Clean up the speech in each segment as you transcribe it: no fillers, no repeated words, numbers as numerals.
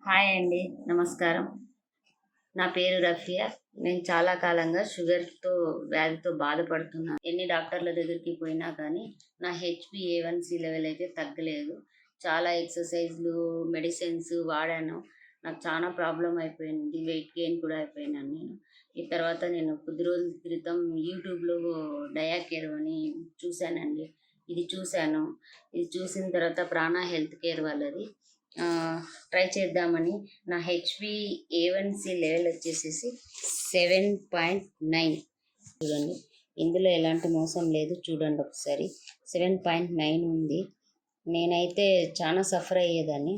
Hi అండి, నమస్కారం. నా పేరు రఫియా. నేను చాలా కాలంగా వ్యాధితో బాధపడుతున్నాను. ఎన్ని డాక్టర్ల దగ్గరికి పోయినా కానీ నా హెచ్బిఏవన్సి లెవెల్ అయితే తగ్గలేదు. చాలా ఎక్సర్సైజ్లు, మెడిసిన్స్ వాడాను. నాకు చాలా ప్రాబ్లం అయిపోయింది. వెయిట్ గెయిన్ కూడా అయిపోయినాను నేను. ఈ తర్వాత నేను కొద్ది రోజుల క్రితం యూట్యూబ్లో డయాకేర్ అని చూశానండి. ఇది చూశాను. ఇది చూసిన తర్వాత ప్రాణ హెల్త్ కేర్ వాళ్ళది ట్రై చేద్దామని నా హెచ్బిఏవన్సి లెవెల్ వచ్చేసేసి 7.9. చూడండి, ఇందులో ఎలాంటి మోసం లేదు. చూడండి ఒకసారి, 7.9 ఉంది. నేనైతే చాలా సఫర్ అయ్యేదాన్ని.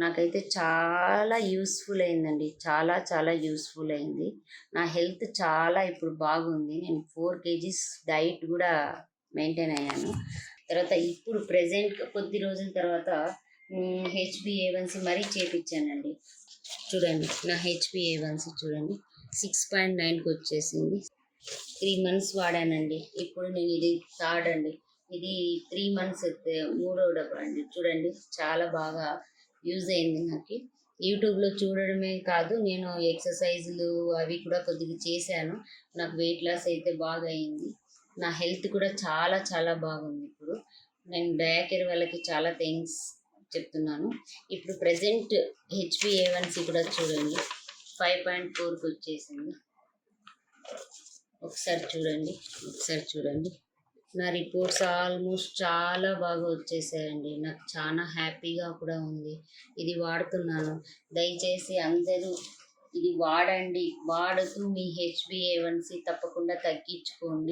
నాకైతే చాలా యూస్ఫుల్ అయిందండి. చాలా చాలా యూస్ఫుల్ అయింది. నా హెల్త్ చాలా ఇప్పుడు బాగుంది. నేను 4 kgs డైట్ కూడా మెయింటైన్ అయ్యాను. తర్వాత ఇప్పుడు ప్రజెంట్ కొద్ది రోజుల తర్వాత హెచ్బిఏవన్సి మరీ చేపించానండి. చూడండి, నా హెచ్బిఏవన్సి చూడండి 6.9కి వచ్చేసింది. 3 months వాడానండి. ఇప్పుడు నేను ఇది థర్డ్ అండి. ఇది 3 months మూడో డబ్బా అండి. చూడండి, చాలా బాగా యూజ్ అయింది నాకు. యూట్యూబ్లో చూడడమే కాదు, నేను ఎక్సర్సైజులు అవి కూడా కొద్దిగా చేశాను. నాకు వెయిట్ లాస్ అయితే బాగా అయింది. నా హెల్త్ కూడా చాలా చాలా బాగుంది. ఇప్పుడు నేను డయాకేర్ వాళ్ళకి చాలా థ్యాంక్స్ చెప్తున్నాను. ఇప్పుడు ప్రజెంట్ హెచ్బిఏవన్సి కూడా చూడండి 5.4కి వచ్చేసింది. ఒకసారి చూడండి, నా రిపోర్ట్స్ ఆల్మోస్ట్ చాలా బాగా వచ్చేసాయండి. నాకు చాలా హ్యాపీగా కూడా ఉంది. ఇది వాడుతున్నాను. దయచేసి అందరూ ఇది వాడండి. వాడుతూ మీ హెచ్బిఏవన్సి తప్పకుండా తగ్గించుకోండి.